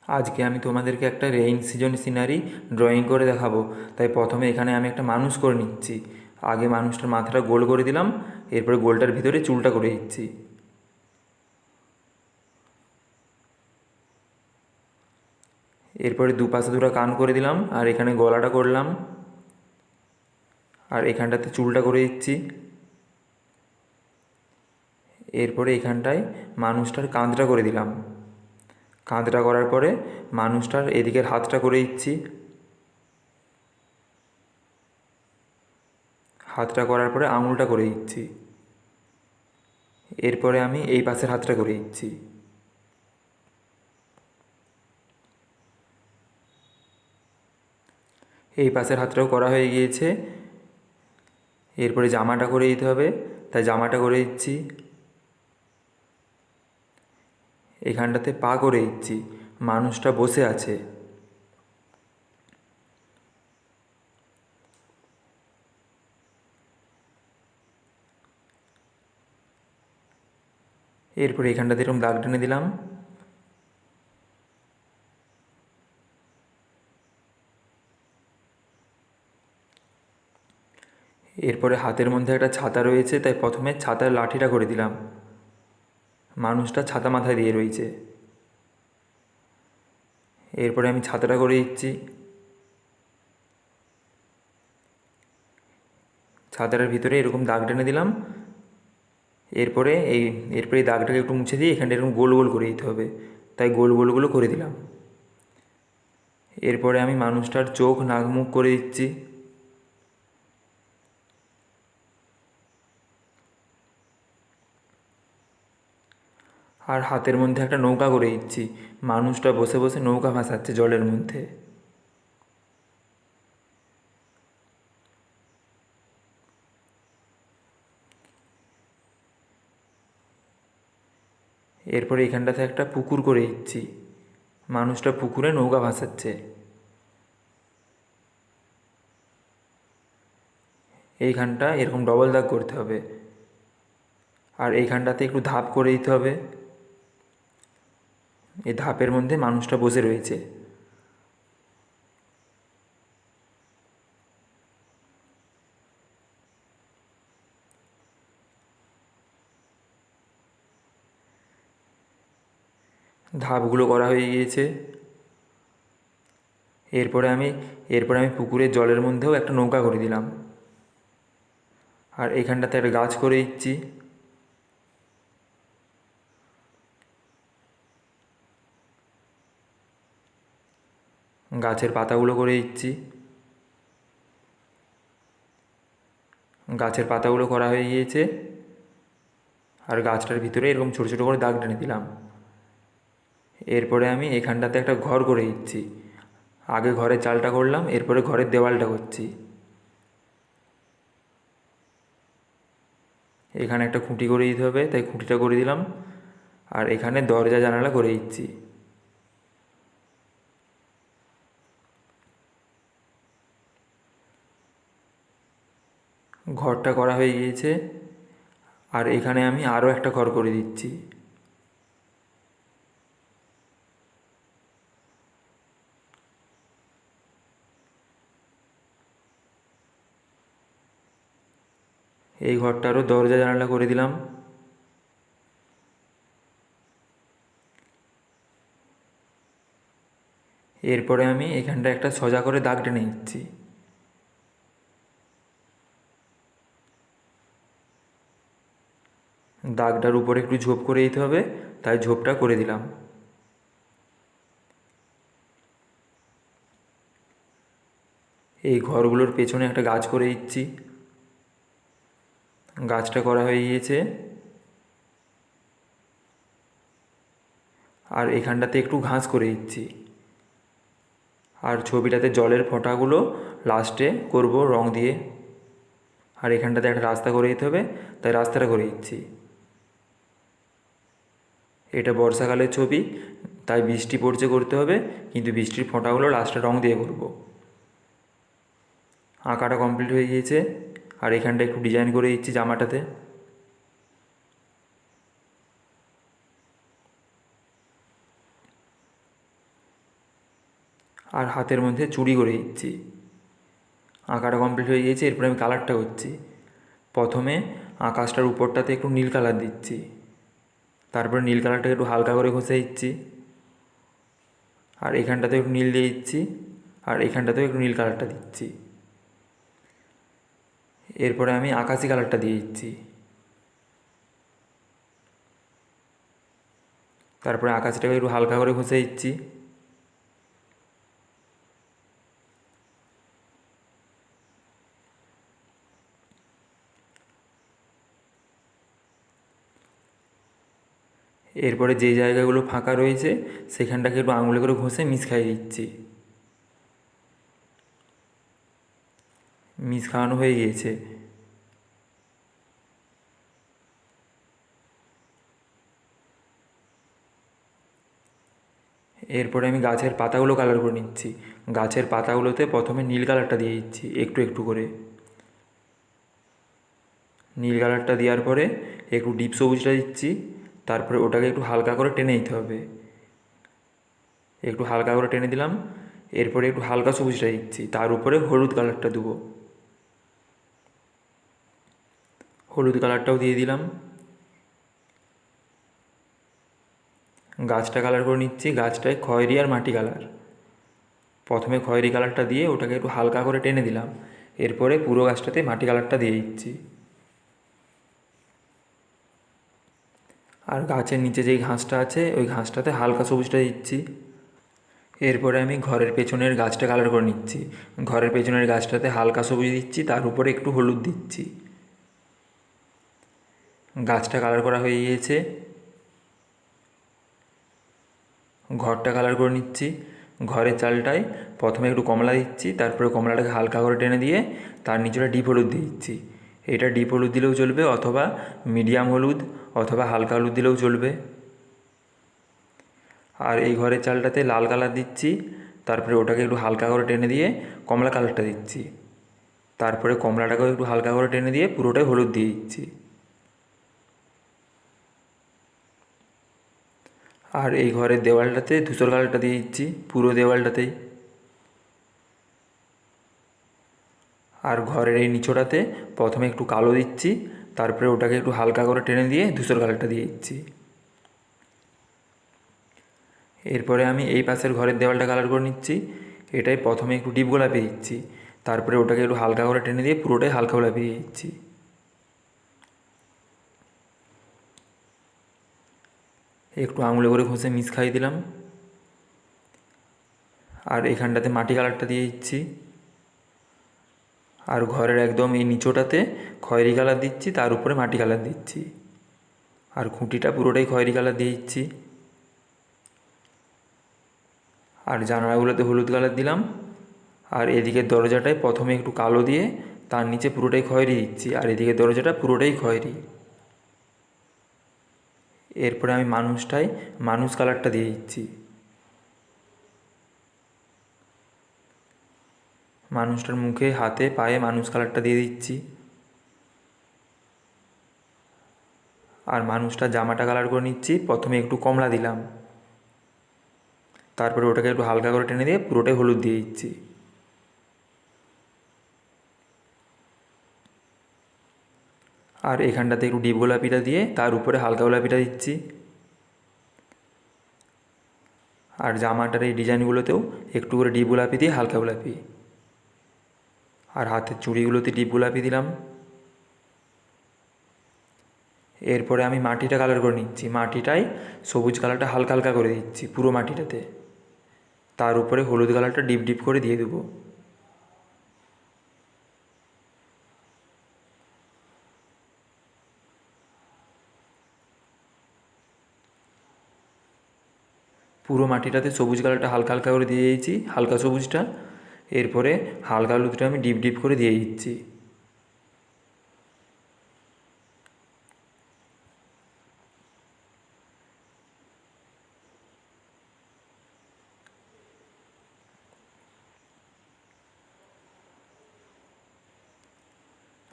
আজকে আমি তোমাদেরকে একটা রেইন সিজন সিনারি ড্রয়িং করে দেখাবো। তাই প্রথমে এখানে আমি একটা মানুষ করে নিচ্ছি। আগে মানুষটার মাথাটা গোল করে দিলাম, এরপরে গোলটার ভিতরে চুলটা করে দিচ্ছি। এরপরে দুপাশে দুটো কান করে দিলাম, আর এখানে গলাটা করলাম, আর এখানটাতে চুলটা করে দিচ্ছি। এরপরে এখানটায় মানুষটার কাঁধটা করে দিলাম। কাঁধটা করার পরে মানুষটার এদিকের হাতটা করে দিচ্ছি। হাতটা করার পরে আঙুলটা করে দিচ্ছি। এরপরে আমি এই পাশের হাতটা করে দিচ্ছি। এই পাশের হাতটাও করা হয়ে গিয়েছে। এরপরে জামাটা করে দিতে হবে, তাই জামাটা করে দিচ্ছি। এখানটাতে পা করে দিচ্ছি, মানুষটা বসে আছে। এরপরে এখানটাতে এরকম দাগ টেনে দিলাম। এরপরে হাতের মধ্যে একটা ছাতা রয়েছে, তাই প্রথমে ছাতার লাঠিটা করে দিলাম। মানুষটা ছাতা মাথায় দিয়ে রয়েছে। এরপরে আমি ছাতাটা করে দিচ্ছি। ছাতাটার ভিতরে এরকম দাগ টেনে দিলাম। এরপরে এই দাগটাকে একটু মুছে দিয়ে এখানটা এরকম গোল গোল করে দিতে হবে, তাই গোল গোলগুলো করে দিলাম। এরপরে আমি মানুষটার চোখ নাক মুখ করে দিচ্ছি। আর হাতের মধ্যে একটা নৌকা করে দিচ্ছি, মানুষটা বসে বসে নৌকা ভাসাচ্ছে জলের মধ্যে। এরপরে এখানটাতে একটা পুকুর করে দিচ্ছি, মানুষটা পুকুরে নৌকা ভাসাচ্ছে। এইখানটা এরকম ডবল দাগ করতে হবে, আর এইখানটাতে একটু ধাপ করে দিতে হবে। এই ধাপের মধ্যে মানুষটা বসে রয়েছে। ধাপগুলো করা হয়ে গিয়েছে। এরপরে আমি পুকুরের জলের মধ্যেও একটা নৌকা করে দিলাম, আর এখানটাতে একটা গাছ করে দিচ্ছি। গাছের পাতাগুলো করে দিচ্ছি। গাছের পাতাগুলো করা হয়ে গিয়েছে, আর গাছটার ভিতরে এরকম ছোটো ছোটো করে দাগ টেনে দিলাম। এরপরে আমি এখানটাতে একটা ঘর করে দিচ্ছি। আগে ঘরের চালটা করলাম, এরপরে ঘরের দেওয়ালটা করছি। এখানে একটা খুঁটি করে দিতে হবে, তাই খুঁটিটা করে দিলাম, আর এখানে দরজা জানালা করে দিচ্ছি। ঘরটা করা হয়ে গিয়েছে, আর এখানে আমি আরও একটা ঘর করে দিচ্ছি। এই ঘরটারও দরজা জানালা করে দিলাম। এরপরে আমি এখানটা একটা সোজা করে দাগ টেনে নিচ্ছি। দাগটার উপরে একটু ঝোপ করে দিতে হবে, তাই ঝোপটা করে দিলাম। এই ঘরগুলোর পেছনে একটা গাছ করে দিচ্ছি। গাছটা করা হয়ে গিয়েছে, আর এখানটাতে একটু ঘাস করে দিচ্ছি। আর ছবিটাতে জলের ফোঁটাগুলো লাস্টে করব রং দিয়ে। আর এখানটাতে একটা রাস্তা করে দিতে হবে, তাই রাস্তাটা করে দিচ্ছি। এটা বর্ষাকালের ছবি, তাই বৃষ্টি পড়ছে করতে হবে, কিন্তু বৃষ্টির ফোঁটাগুলো লাস্টে রং দিয়ে করব। আঁকাটা কমপ্লিট হয়ে গিয়েছে, আর এখানটা একটু ডিজাইন করে দিচ্ছি জামাটাতে। আর হাতের মধ্যে চুড়ি করে দিচ্ছি। আঁকাটা কমপ্লিট হয়ে গিয়েছে। এরপরে আমি কালারটা করছি। প্রথমে আকাশটার উপরটাতে একটু নীল কালার দিচ্ছি, তারপরে নীল কালারটাকে একটু হালকা করে ঘষে দিচ্ছি, আর এখানটাতেও একটু নীল দিয়ে দিচ্ছি, আর এখানটাতেও একটু নীল কালারটা দিচ্ছি। এরপরে আমি আকাশি কালারটা দিয়ে দিচ্ছি। তারপরে আকাশটাকে একটু হালকা করে ঘষে দিচ্ছি। এরপরে যে জায়গাগুলো ফাঁকা রয়েছে সেখানটাকে একটু আঙুলে করে ঘষে মিশ খাইয়ে দিচ্ছি। মিশ খাওয়ানো হয়ে গিয়েছে। এরপরে আমি গাছের পাতাগুলো কালার করে নিচ্ছি। গাছের পাতাগুলোতে প্রথমে নীল কালারটা দিয়ে দিচ্ছি একটু একটু করে। নীল কালারটা দেওয়ার পরে একটু ডিপ সবুজটা দিচ্ছি, তারপরে ওটাকে একটু হালকা করে টেনে দিতে হবে। একটু হালকা করে টেনে দিলাম। এরপরে একটু হালকা সবুজটা দিচ্ছি, তার উপরে হলুদ কালারটা দেবো। হলুদ কালারটাও দিয়ে দিলাম। গাছটা কালার করে নিচ্ছি। গাছটায় খয়েরি আর মাটি কালার। প্রথমে খয়েরি কালারটা দিয়ে ওটাকে একটু হালকা করে টেনে দিলাম। এরপরে পুরো গাছটাতে মাটি কালারটা দিয়ে দিচ্ছি। আর গাছের নিচে যেই ঘাসটা আছে ওই ঘাসটাতে হালকা সবুজটা দিচ্ছি। এরপরে আমি ঘরের পেছনের গাছটা কালার করে নিচ্ছি। ঘরের পেছনের গাছটাতে হালকা সবুজ দিচ্ছি, তার উপরে একটু হলুদ দিচ্ছি। গাছটা কালার করা হয়ে গিয়েছে। ঘরটা কালার করে নিচ্ছি। ঘরের চালটায় প্রথমে একটু কমলা দিচ্ছি, তারপরে কমলাটাকে হালকা করে টেনে দিয়ে তার নিচেটা ডিপ হলুদ দিয়ে দিচ্ছি। এটা ডিপ হলুদ দিলেও চলবে, অথবা মিডিয়াম হলুদ অথবা হালকা হলুদ দিলেও চলবে। আর এই ঘরের চালটাতে লাল কালার দিচ্ছি, তারপরে ওটাকে একটু হালকা করে টেনে দিয়ে কমলা কালারটা দিচ্ছি। তারপরে কমলাটাকেও একটু হালকা করে টেনে দিয়ে পুরোটাই হলুদ দিয়ে দিচ্ছি। আর এই ঘরের দেওয়ালটাতে ধূসর কালারটা দিয়ে দিচ্ছি পুরো দেওয়ালটাতেই। আর ঘরের এই নিচটাতে প্রথমে একটু কালো দিচ্ছি, তারপরে ওটাকে একটু হালকা করে টেনে দিয়ে ধূসর কালারটা দিয়ে দিচ্ছি। এরপরে আমি এই পাশের ঘরের দেওয়ালটা কালার করে নিচ্ছি। এটাই প্রথমে একটু ডিপ গোলাপি দিচ্ছি, তারপরে ওটাকে একটু হালকা করে টেনে দিয়ে পুরোটাই হালকা গোলাপি দিয়ে দিচ্ছি। একটু আঙুলে করে ঘষে মিশ খাইয়ে দিলাম। আর এখানটাতে মাটি কালারটা দিয়ে দিচ্ছি। আর ঘরের একদম এই নিচটাতে খয়েরি কালার দিচ্ছি, তার উপরে মাটি কালার দিচ্ছি। আর খুঁটিটা পুরোটাই খয়েরি কালার দিয়ে দিচ্ছি। আর জানালাগুলোতে হলুদ কালার দিলাম। আর এদিকের দরজাটায় প্রথমে একটু কালো দিয়ে তার নিচে পুরোটাই খয়েরি দিচ্ছি, আর এদিকের দরজাটা পুরোটাই খয়েরি। এরপরে আমি মানুষটায় মানুষ কালারটা দিয়ে দিচ্ছি। মানুষটার মুখে হাতে পায়ে মানুষ কালারটা দিয়ে দিচ্ছি। আর মানুষটার জামাটা কালার করে নিচ্ছি। প্রথমে একটু কমলা দিলাম, তারপরে ওটাকে একটু হালকা করে টেনে দিয়ে পুরোটাই হলুদ দিয়ে দিচ্ছি। আর এখানটাতে একটু ডিপ গোলাপিটা দিয়ে তার উপরে হালকা গোলাপিটা দিচ্ছি। আর জামাটার এই ডিজাইনগুলোতেও একটু করে ডিপ গোলাপি দিয়ে হালকা গোলাপি। আর হাতের চুড়িগুলোতে ডিপ গোলাপি দিলাম। এরপরে আমি মাটিটা কালার করে নিচ্ছি। মাটিটায় সবুজ কালারটা হালকা হালকা করে দিচ্ছি পুরো মাটিটাতে, তার উপরে হলুদ কালারটা ডিপ ডিপ করে দিয়ে দেবো। পুরো মাটিটাতে সবুজ কালারটা হালকা হালকা করে দিয়ে দিয়েছি, হালকা সবুজটা। এরপরে হালকা হলুদটা আমি ডিপ ডিপ করে দিয়ে দিচ্ছি।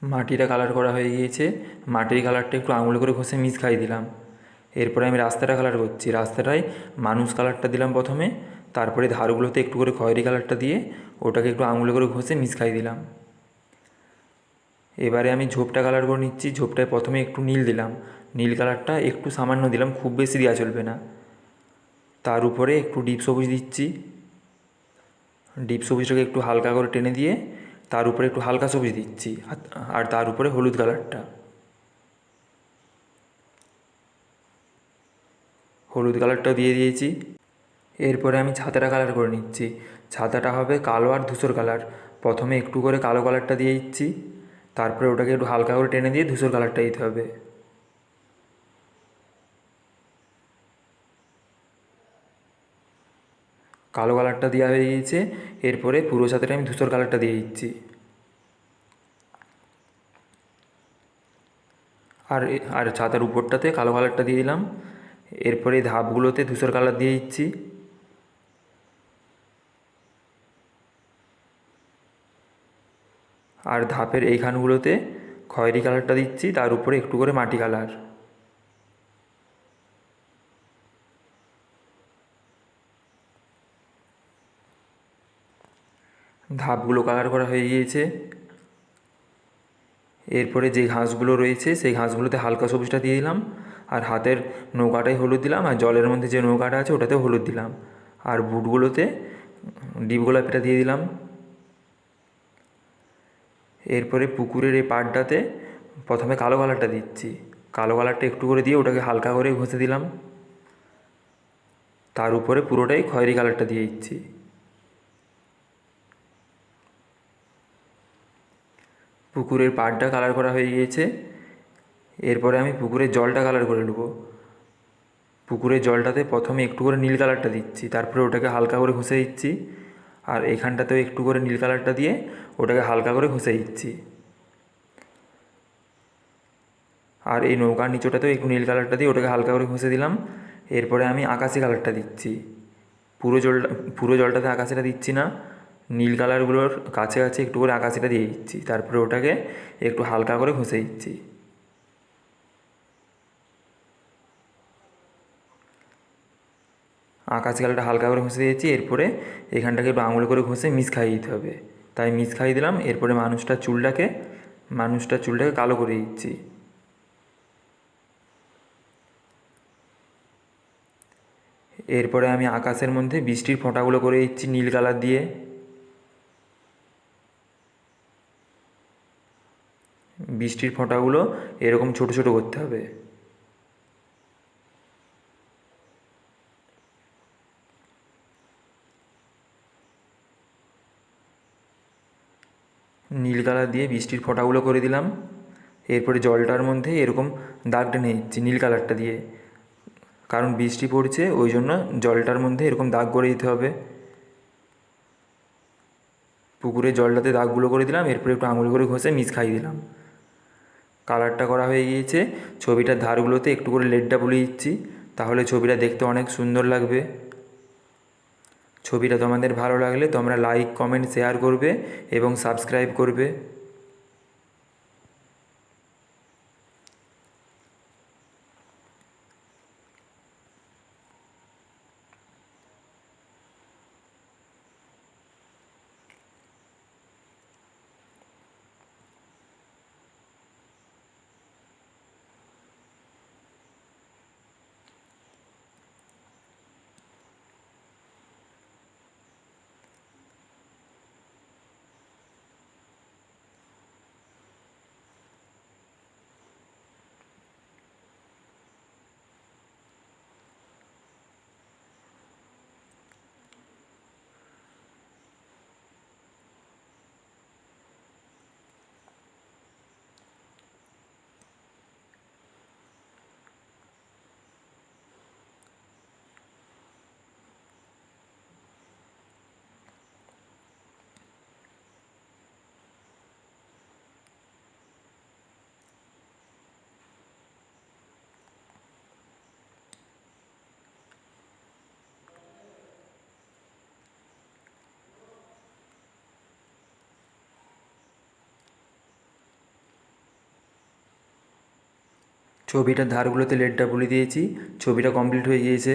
মাটিটা কালার করা হয়ে গিয়েছে। মাটির কালারটা একটু আঙুল করে ঘষে মিশ খাইয়ে দিলাম। এরপরে আমি রাস্তাটা কালার করছি। রাস্তাটায় মানুষ কালারটা দিলাম প্রথমে, তারপরে ধারগুলোতে একটু করে খয়েরি কালারটা দিয়ে ওটাকে একটু আঙুলে করে ঘষে মিশখাই দিলাম। এবারে আমি ঝোপটা কালার করে নিচ্ছি। ঝোপটায় প্রথমে একটু নীল দিলাম, নীল কালারটা একটু সামান্য দিলাম, খুব বেশি দেওয়া চলবে না। তার উপরে একটু ডিপ সবুজ দিচ্ছি। ডিপ সবুজটাকে একটু হালকা করে টেনে দিয়ে তার উপরে একটু হালকা সবুজ দিচ্ছি, আর তার উপরে হলুদ কালারটা, হলুদ কালারটাও দিয়ে দিয়েছি। এরপরে আমি ছাতাটা কালার করে নিচ্ছি। ছাতাটা হবে কালো আর ধূসর কালার। প্রথমে একটু করে কালো কালারটা দিয়ে দিচ্ছি, তারপরে ওটাকে একটু হালকা করে টেনে দিয়ে ধূসর কালারটা দিতে হবে। কালো কালারটা দেওয়া হয়ে গিয়েছে। এরপরে পুরো ছাতাটা আমি ধূসর কালারটা দিয়ে দিচ্ছি। আর আর ছাতার উপরটাতে কালো কালারটা দিয়ে দিলাম। এরপরে ধাপগুলোতে ধূসর কালার দিয়ে দিচ্ছি। আর ধাপের এইখানগুলোতে খয়েরি কালারটা দিচ্ছি, তার উপরে একটু করে মাটি কালার। ধাপগুলো কালার করা হয়ে গিয়েছে। এরপরে যে ঘাসগুলো রয়েছে সেই ঘাসগুলোতে হালকা সবুজটা দিয়ে দিলাম, আর হাতের নৌকাটায় হলুদ দিলাম, আর জলের মধ্যে যে নৌকাটা আছে ওটাতেও হলুদ দিলাম, আর বুটগুলোতে ডিপ গোলাপিটা দিয়ে দিলাম। এরপরে পুকুরের এই পাড়টাতে প্রথমে কালো কালারটা দিচ্ছি। কালো কালারটা একটু করে দিয়ে ওটাকে হালকা করে ঘষে দিলাম। তার উপরে পুরোটাই খয়েরি কালারটা দিয়ে দিচ্ছি। পুকুরের পাড়টা কালার করা হয়ে গিয়েছে। এরপরে আমি পুকুরের জলটা কালার করে নেব। পুকুরের জলটাতে প্রথমে একটু করে নীল কালারটা দিচ্ছি, তারপরে ওটাকে হালকা করে ঘষে দিচ্ছি, আর এখানটাতেও একটু করে নীল কালারটা দিয়ে ওটাকে হালকা করে ঘষে দিচ্ছি। আর এই নৌকার নিচটাতেও একটু নীল কালারটা দিয়ে ওটাকে হালকা করে ঘষে দিলাম। এরপরে আমি আকাশি কালারটা দিচ্ছি। পুরো জলটাতে আকাশিটা দিচ্ছি না, নীল কালারগুলোর কাছে কাছে একটু করে আকাশিটা দিয়ে দিচ্ছি, তারপরে ওটাকে একটু হালকা করে ঘষে দিচ্ছি। আকাশি কালারটা হালকা করে ঘষে দিয়েছি। এরপরে এখানটাকে একটু আঙুলে করে ঘষে মিশ খাইয়ে দিতে হবে, তাই মিশ খাইয়ে দিলাম। এরপরে মানুষটার চুলটাকে কালো করে দিচ্ছি। এরপরে আমি আকাশের মধ্যে বৃষ্টির ফোঁটাগুলো করে দিচ্ছি নীল কালার দিয়ে। বৃষ্টির ফোঁটাগুলো এরকম ছোট ছোট করতে হবে। নীল কালার দিয়ে বৃষ্টির ফোঁটাগুলো করে দিলাম। এরপরে জলটার মধ্যে এরকম দাগ টেনে দিচ্ছি নীল কালারটা দিয়ে, কারণ বৃষ্টি পড়ছে ওই জন্য জলটার মধ্যে এরকম দাগ করে দিতে হবে। পুকুরে জলটাতে দাগগুলো করে দিলাম। এরপরে একটু আঙুল করে ঘষে মিশ খাইয়ে দিলাম। কালারটা করা হয়ে গিয়েছে। ছবিটার ধারগুলোতে একটু করে লেডটা বুলিয়ে দিচ্ছি, তাহলে ছবিটা দেখতে অনেক সুন্দর লাগবে। ছবিটা তোমাদের ভালো লাগলে তোমরা লাইক, কমেন্ট, শেয়ার করবে এবং সাবস্ক্রাইব করবে। ছবিটার ধারগুলোতে লেডটা বুলিয়ে দিয়েছি। ছবিটা কমপ্লিট হয়ে গিয়েছে।